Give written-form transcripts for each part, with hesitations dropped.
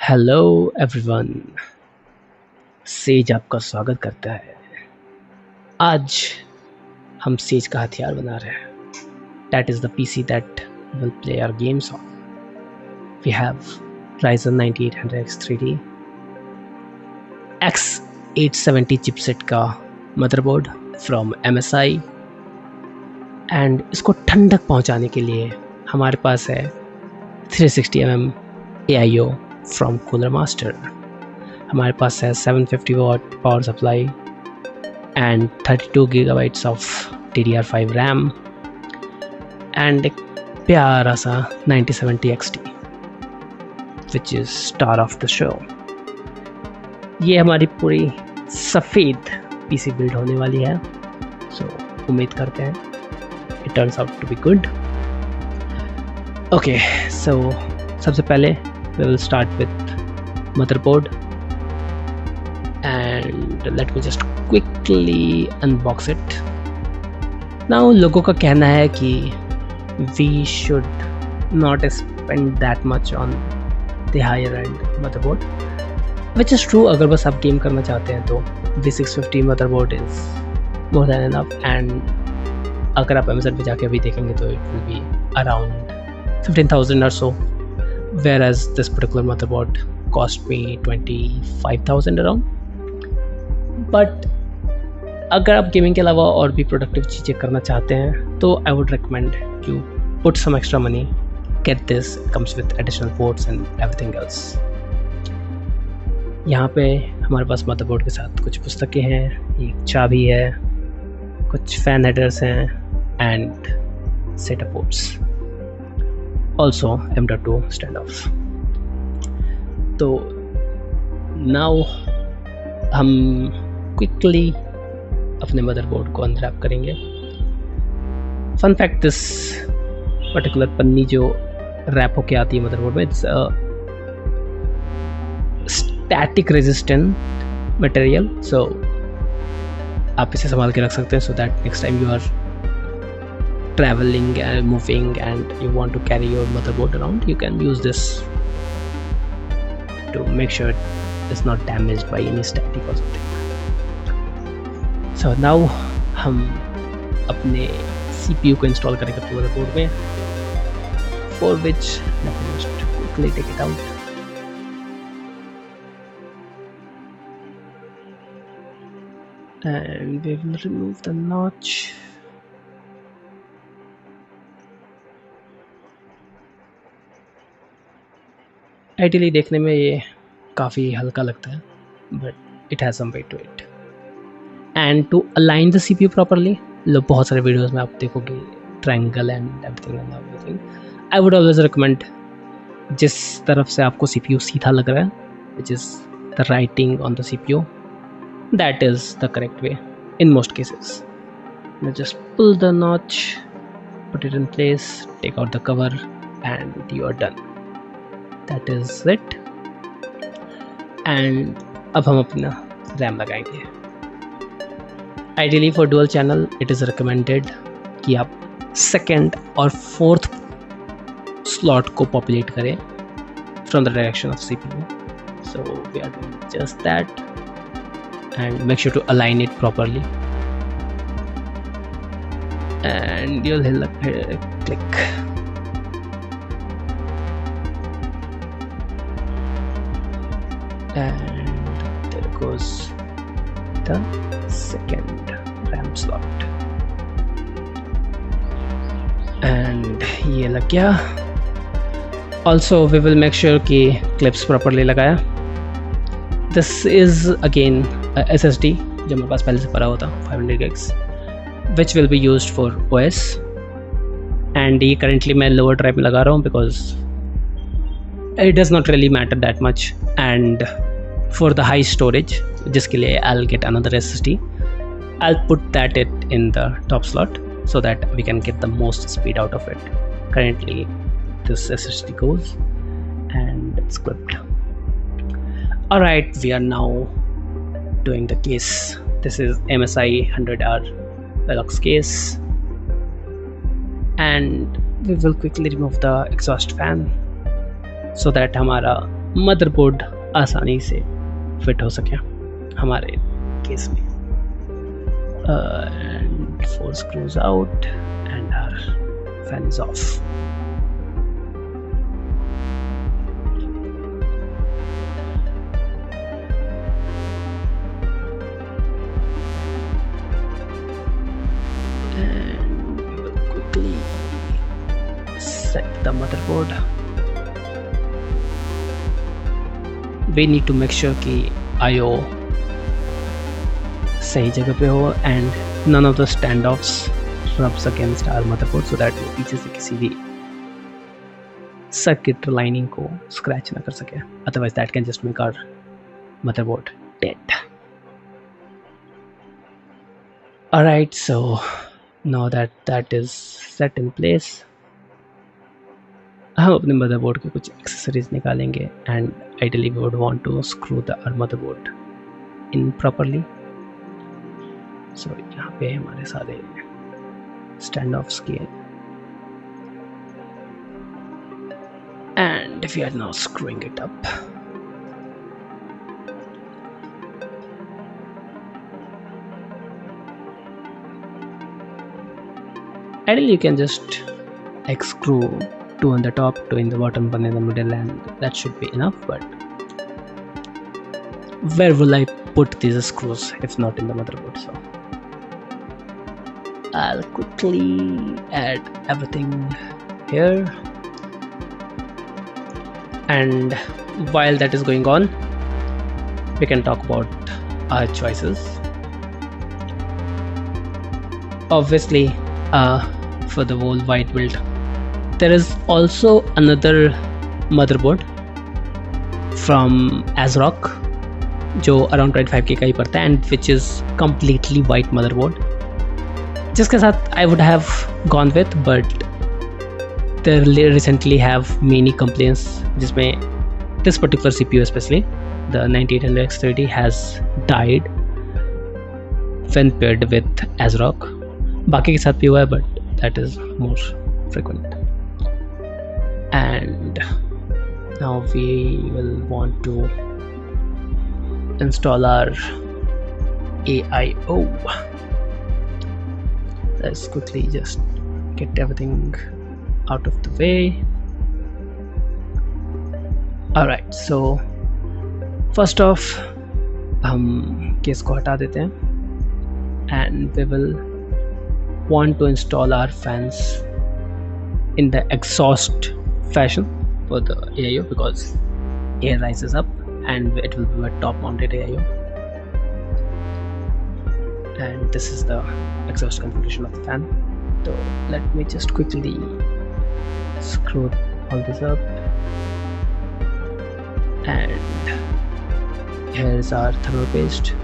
Hello everyone, says आपका स्वागत करता है। आज हम सेज का हथियार बना रहे हैं। That is the PC that will play our games on. We have Ryzen 9800X 3D X870 chipset का motherboard from MSI and इसको ठंडक पहुंचाने के लिए हमारे पास है 360mm AIO from Cooler Master। हमारे पास है 750 watt power supply and 32 GB of DDR5 RAM and एक प्यारा सा 9070 XT which is star of the show. ये हमारी पूरी सफ़ेद पीसी बिल्ड होने वाली है, सो उम्मीद करते हैं it turns out to be good. Okay, so सबसे पहले we will start with motherboard and let me just quickly unbox it now। लोगों का कहना है कि we should not spend that much on the higher end motherboard, which is true। अगर बस आप गेम करना चाहते हैं तो V650 motherboard is more than enough, and अगर आप Amazon पे जाके अभी देखेंगे तो it will be around 15,000 or so, whereas this particular motherboard cost me 25,000 around। but अगर आप गेमिंग के अलावा और भी प्रोडक्टिव चीज़ें करना चाहते हैं तो I would recommend you put some extra money, get this, it comes with additional ports and everything else। यहाँ पे हमारे पास मदरबोर्ड के साथ कुछ पुस्तकें हैं, एक चाबी है, कुछ फैन हेडर्स हैं and setup ports, also M.2 standoff। तो नाउ हम क्विकली अपने मदरबोर्ड को अनरैप करेंगे। फन फैक्ट, दिस पर्टिकुलर पन्नी जो रैप होके आती है मदरबोर्ड में, इट्स स्टैटिक रेजिस्टेंट मटेरियल, सो आप इसे संभाल के रख सकते हैं so that next time you are traveling and moving and you want to carry your motherboard around, you can use this to make sure it's not damaged by any static or something। so now हम अपने CPU को install करेंगे अपने motherboard में, for which let me just quickly take it out। and we will remove the notch। Ideally देखने में ये काफ़ी हल्का लगता है, but it has some weight to it. And to align the CPU properly, लोग बहुत सारे वीडियोस में आप देखोगे triangle and everything. I would always recommend जिस तरफ से आपको CPU सीधा लग रहा है, which is the writing on the CPU, that is the correct way in most cases. Just pull the notch, put it in place, take out the cover and you are done. That is it। and अब हम अपना RAM लगाएंगे। Ideally for dual channel it is recommended कि आप second और fourth slot को populate करें from the direction of CPU। so we are doing just that and make sure to align it properly and you'll hit a click। and there goes the second RAM slot and ये लग गया। also we will make sure कि clips properly लगाया। this is again a SSD जो मेरे पास पहले से पड़ा हुआ था 500 gigs which will be used for OS and ये currently मैं lower drive में लगा रहा हूँ because it does not really matter that much and for the high storage जिसके लिए I'll get another SSD, I'll put that in the top slot so that we can get the most speed out of it। currently this SSD goes and it's clipped। alright, we are now doing the case। this is MSI 100R Velox case and we will quickly remove the exhaust fan so that हमारा motherboard आसानी से fit हो सके हमारे case में। And 4 screws out and our fan is off. And we will quickly set the motherboard. We need to make sure कि I/O सही जगह पे हो and none of the standoffs rubs against our motherboard so that वो पीछे से किसी भी circuit lining को scratch ना कर सके, otherwise that can just make our motherboard dead. Alright, so now that is set in place, हम अपने motherboard के कुछ accessories निकालेंगे and ideally we would want to screw our motherboard in properly. So यहाँ पे हमारे सारे stand offs किए and we are now screwing it up. Ideally you can just like screw 2 on the top, 2 in the bottom, 1 in the middle, and that should be enough. But where will I put these screws if not in the motherboard? So I'll quickly add everything here, and while that is going on we can talk about our choices. Obviously for the whole white build there is also another motherboard from ASRock जो around 25k का ही पड़ता है and which is completely white motherboard, जिसके साथ I would have gone with, but they recently have many complaints जिसमें this particular CPU especially the 9800X30 has died when paired with ASRock. बाकी के साथ भी हुआ है but that is more frequent. And now we will want to install our AIO. Let's quickly just get everything out of the way. Alright, so first off हम case को हटा देते हैं and we will want to install our fans in the exhaust fashion for the AIO because air rises up and it will be a top mounted AIO, and this is the exhaust configuration of the fan. So let me just quickly screw all this up, and here is our thermal paste.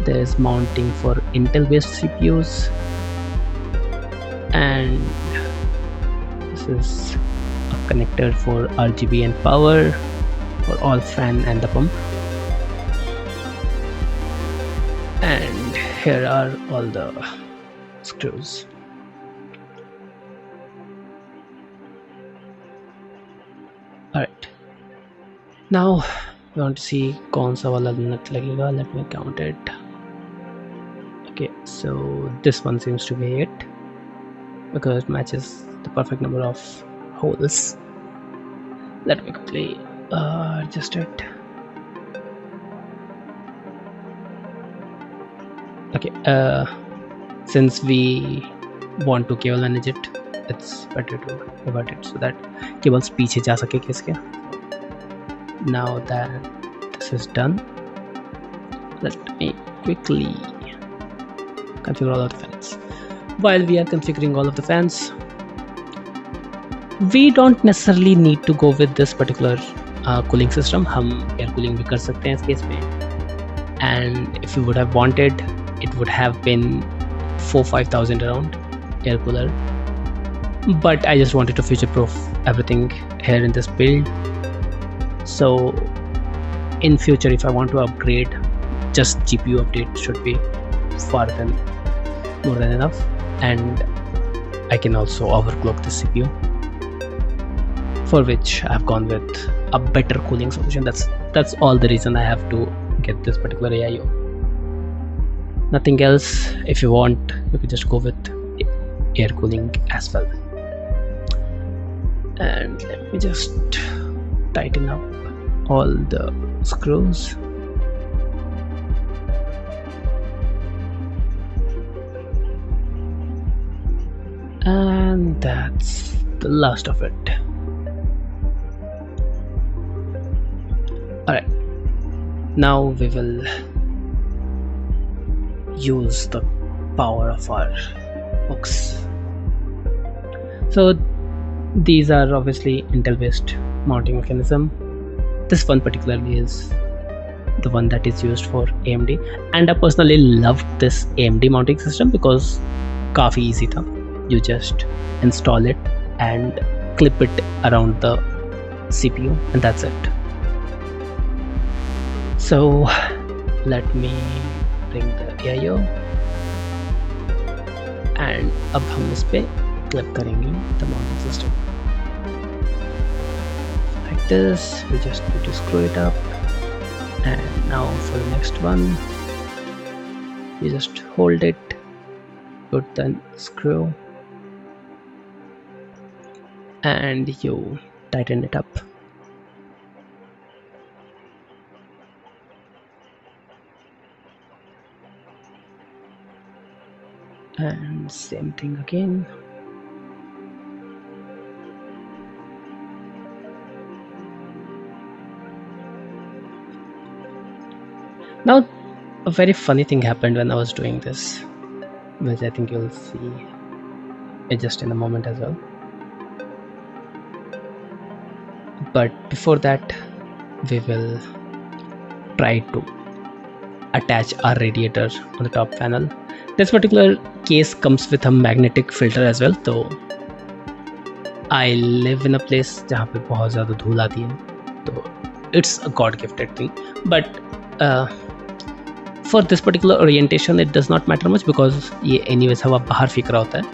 There is mounting for Intel based CPUs, and this is a connector for RGB and power for all fan and the pump, and here are all the screws. Alright, now we want to see कौन सा वाला nut लगेगा. Let me count it. Okay, so this one seems to be it because it matches the perfect number of holes. Let me quickly adjust it. Okay, since we want to cable manage it, it's better to revert it so that cables पीछे जा सके case के. Now that this is done, let me quickly configure all of the fans. While we are configuring all of the fans, we don't necessarily need to go with this particular cooling system. हम air cooling भी कर सकते हैं इस case में, and if you would have wanted, it would have been 4,000-5,000 around air cooler, but I just wanted to future proof everything here in this build. So in future if I want to upgrade, just GPU update should be more than enough, and I can also overclock the CPU, for which I have gone with a better cooling solution. That's all the reason I have to get this particular AIO. Nothing else. If you want, you can just go with air cooling as well. And let me just tighten up all the screws. And that's the last of it. Alright, now we will use the power of our books. So these are obviously Intel based mounting mechanism. This one particularly is the one that is used for AMD, and I personally loved this AMD mounting system because काफी easy था. You just install it and clip it around the CPU, and that's it. So let me bring the AIO, and अब हम इस पे clip करेंगे the mounting system. Like this, we just need to screw it up. And now for the next one, you just hold it, put the screw, and you tighten it up. And same thing again. Now a very funny thing happened when I was doing this, which I think you'll see it just in a moment as well. But before that, we will try to attach our radiator on the top panel. This particular case comes with a magnetic filter as well. So I live in a place जहाँ पे बहुत ज़्यादा धूल आती है, तो it's a God-gifted thing. But for this particular orientation, it does not matter much because ये anyways हवा बाहर फेंक रहा होता है,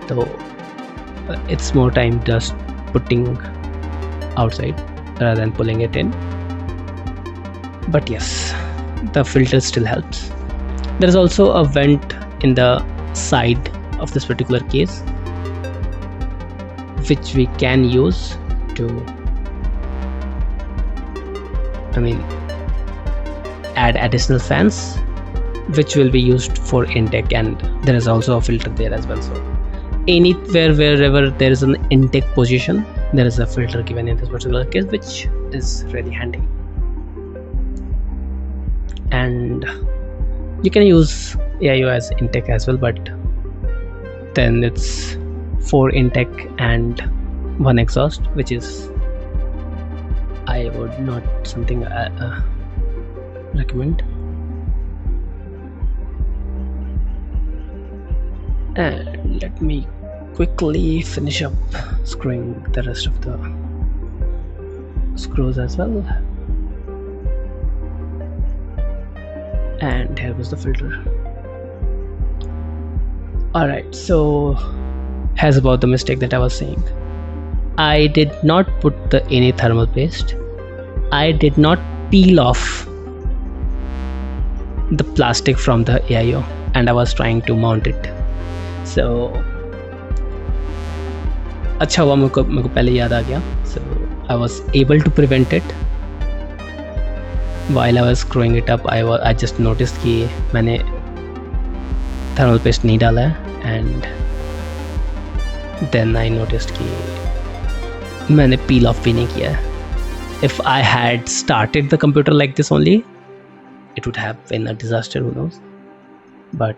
तो it's more time just putting outside rather than pulling it in. But yes, the filter still helps. There is also a vent in the side of this particular case, which we can use to, add additional fans, which will be used for intake, and there is also a filter there as well. So anywhere wherever there is an intake position, there is a filter given in this particular case, which is really handy. And you can use AIO as intake as well, but then it's 4 intake and 1 exhaust, which is I would not something recommend. And let me quickly finish up screwing the rest of the screws as well. And here goes the filter. Alright, so here's about the mistake that I was saying. I did not put any thermal paste. I did not peel off the plastic from the AIO, and I was trying to mount it. So अच्छा हुआ मेरे को पहले याद आ गया. So I was able to prevent it. While I was screwing it up, I just noticed कि मैंने thermal paste नहीं डाला है, and then I noticed कि मैंने peel off भी नहीं किया है. If I had started the computer like this only, it would have been a disaster, who knows. But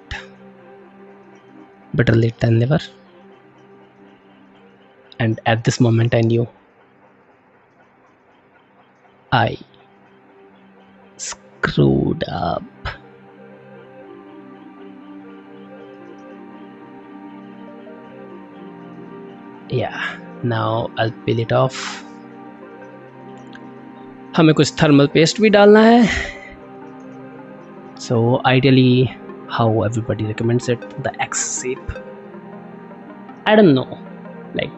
better late than never. And at this moment I knew I screwed up. Yeah, now I'll peel it off. हमें कुछ thermal paste भी डालना है. So ideally, how everybody recommends it, the X shape. I don't know, like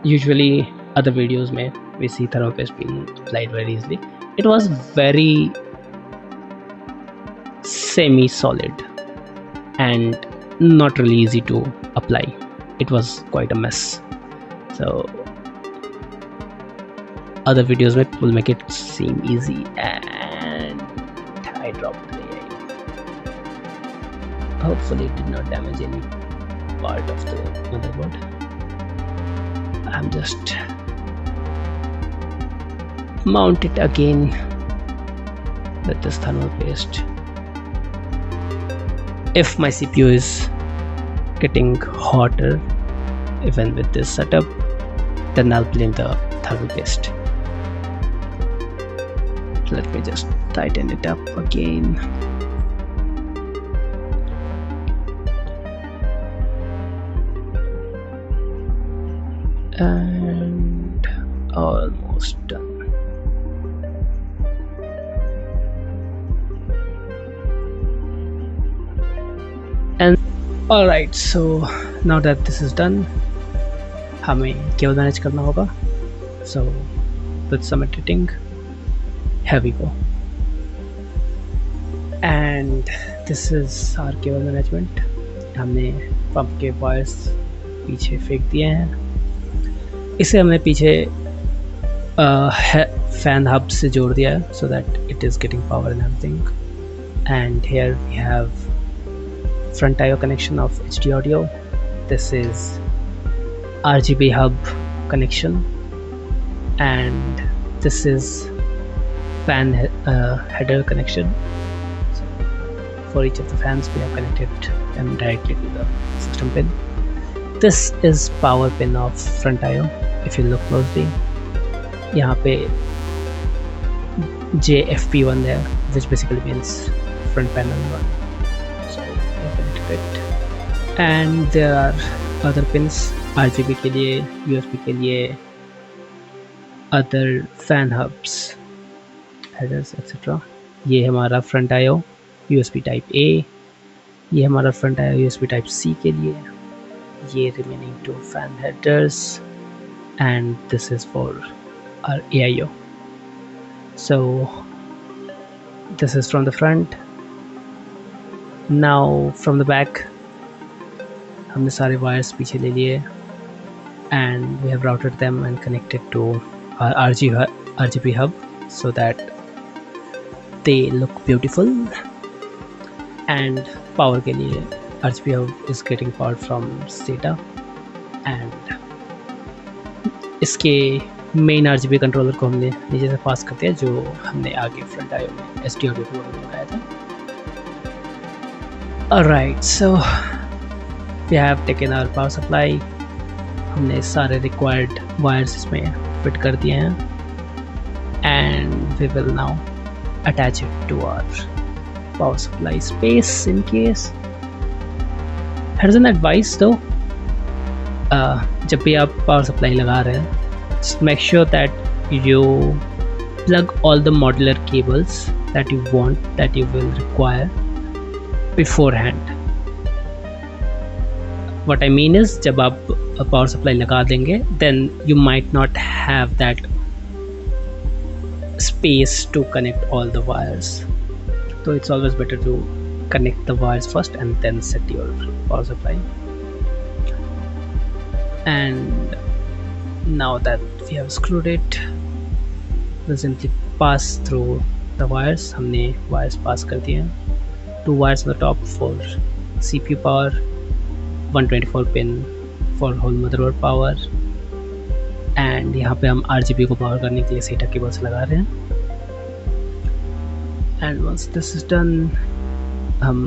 usually other videos में we see thermal paste being applied very easily. It was very semi-solid and not really easy to apply. It was quite a mess. So other videos will make it seem easy, and I dropped the AI. Hopefully it did not damage any part of the motherboard. I'm just mount it again with this thermal paste. If my CPU is getting hotter even with this setup, then I'll blame the thermal paste. Let me just tighten it up again. And almost done. And alright, so now that this is done, हमें cable manage करना होगा. So with some editing, here we go. And this is our cable management. हमने pump के wires पीछे फेंक दिए हैं. इसे हमने पीछे फैन हब से जोड़ दिया है, so that it is getting power and everything. And here we have front I/O connection of HD audio. This is RGB hub connection, and this is fan header connection. So for each of the fans we have connected them directly to the system pin. This is power pin of front I/O. If you look closely, यहाँ पे JFP1 there, which basically means front panel 1. So we have connected it, and there are other pins RGB के लिए, USB के लिए, other fan hubs, headers etc. ये हमारा front I/O USB type A, ये हमारा front I/O USB type C के लिए, ये remaining 2 fan headers, and this is for our AIO. So this is from the front. Now from the back हमने सारे wires पीछे ले लिए, and we have routed them and connected to our RGB hub so that they look beautiful. And power के लिए RGB hub is getting power from SATA, and इसके main RGB controller को हमने नीचे से पास कर दिया, जो हमने आगे फ्रंट I/O में SD audio को लगाया था. Alright, so we have taken our power supply. हमने सारे required wires इसमें फिट कर दिए हैं, and we will now attach it to our power supply space in case. Here's an advice though, जब भी आप power supply लगा रहे हैं, just make sure that you plug all the modular cables that you want, that you will require beforehand. What I mean is, जब आप power supply लगा देंगे, then you might not have that space to connect all the wires. So it's always better to connect the wires first and then set your power supply. And now that we have screwed it, we'll simply pass through the wires. हमने wires pass कर दिए हैं. 2 wires on the top for CPU power, 124 pin for whole motherboard power, and यहाँ पे हम RGB को power करने के लिए SATA cables लगा रहे हैं. And once this is done, हम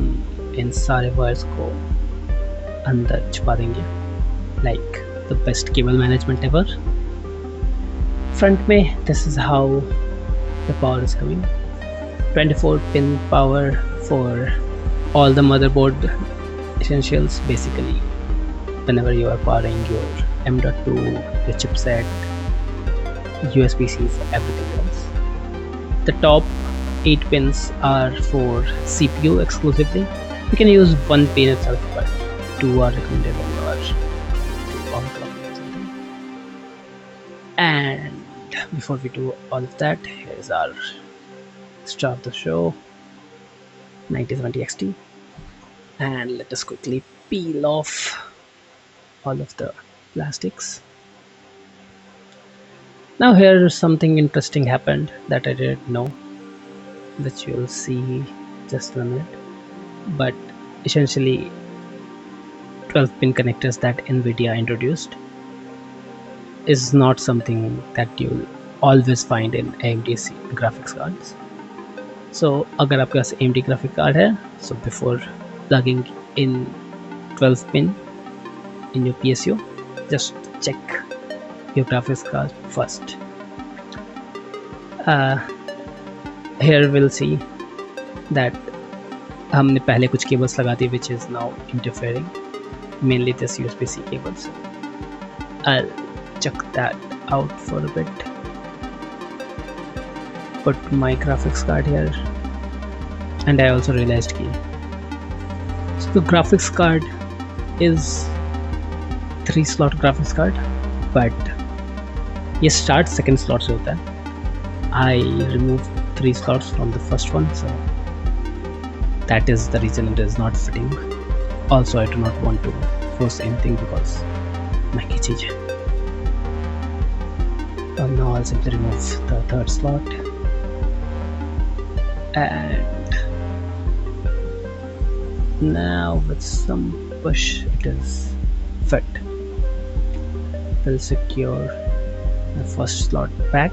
इन सारे wires को अंदर छुपा देंगे, like the best cable management ever. Front में this is how the power is coming. 24 pin power for all the motherboard essentials. Basically, whenever you are powering your M.2, your chipset, USB-Cs, everything else. The top 8 pins are for CPU exclusively. You can use 1 pin itself, but 2 are recommended when you are power clock or something. And before we do all of that, here's our star of the show, 9070 XT. And let us quickly peel off all of the plastics. Now here something interesting happened that I didn't know, which you'll see just in a minute. But essentially 12 pin connectors that NVIDIA introduced is not something that you'll always find in AMD graphics cards. So अगर आपके पास AMD graphic card है, so before plugging in 12 pin in your PSU, just check your graphics card first. Here we'll see that हमने पहले कुछ cables लगा दी which is now interfering, mainly this USB-C cables. I'll check that out for a bit. Put my graphics card here, and I also realized कि so the graphics card is 3-slot graphics card, but ये start second slot से होता है. I removed 3 slots from the first one, so that is the reason it is not fitting. Also, I do not want to force anything because महंगी चीज़ है. And now I'll simply remove the third slot, and now with some push it is fit. We'll secure the first slot back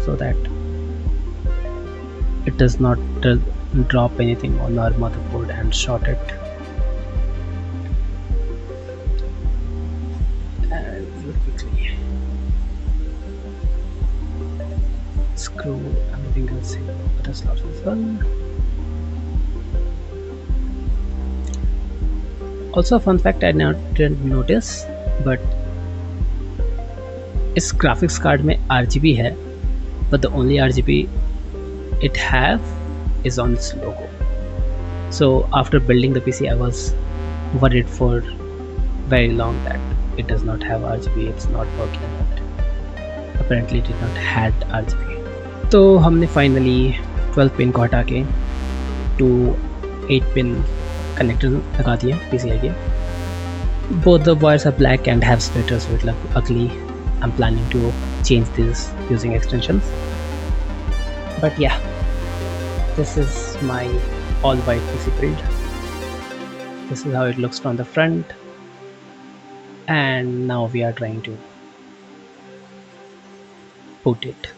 so that it does not drop anything on our motherboard and short it. And we'll quickly screw everything else in other slots as well. Also, fun fact I didn't notice, but इस graphics card में RGB है, but the only RGB it have is on its logo. So after building the PC, I was worried for very long that it does not have RGB, it's not working, but apparently it did not had RGB. तो हमने finally 12 pin को हटा के 2 8 pin connector लगा दिए PCIe के. Both the wires are black and have splitters, so it looks ugly. I'm planning to change this using extensions, but yeah, this is my all white PC build. This is how it looks from the front, and now we are trying to boot it.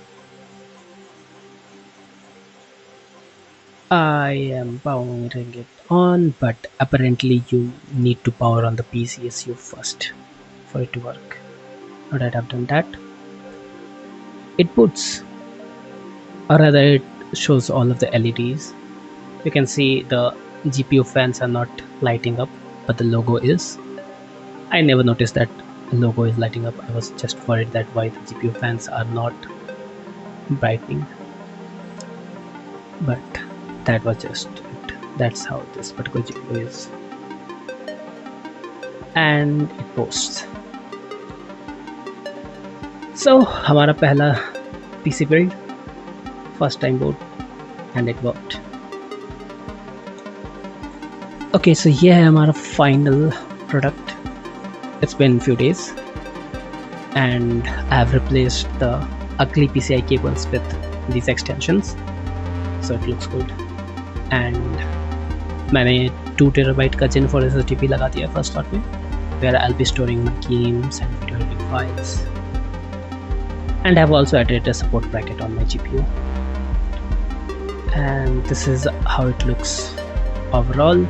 I am powering it on, but apparently you need to power on the PCSU first for it to work. Now that I've done that, it boots, or rather it shows all of the LEDs. You can see the GPU fans are not lighting up, but the logo is. I never noticed that the logo is lighting up. I was just worried that why the GPU fans are not brightening, but that was just it. That's how this particular GPU is, and it posts. So हमारा पहला PC build, first time boot, and it worked. Okay, so ये है हमारा final product. It's been few days, and I have replaced the ugly PCI cables with these extensions, so it looks good. And मैंने 2 TB का Gen 4 SSD भी लगा दिया first slot में, where I'll be storing my games and video editing files. And I've also added a support bracket on my GPU, and this is how it looks overall.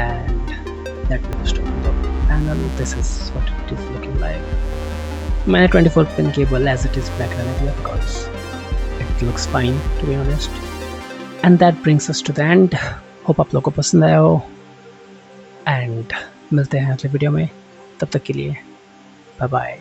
And let me just open the panel. This is what it is looking like. My 24 pin cable as it is black रहने दिया because it looks fine, to be honest. And that brings us to the end. Hope आप लोगों को पसंद आया हो, and मिलते हैं अगले वीडियो में. तब तक के लिए बाय बाय.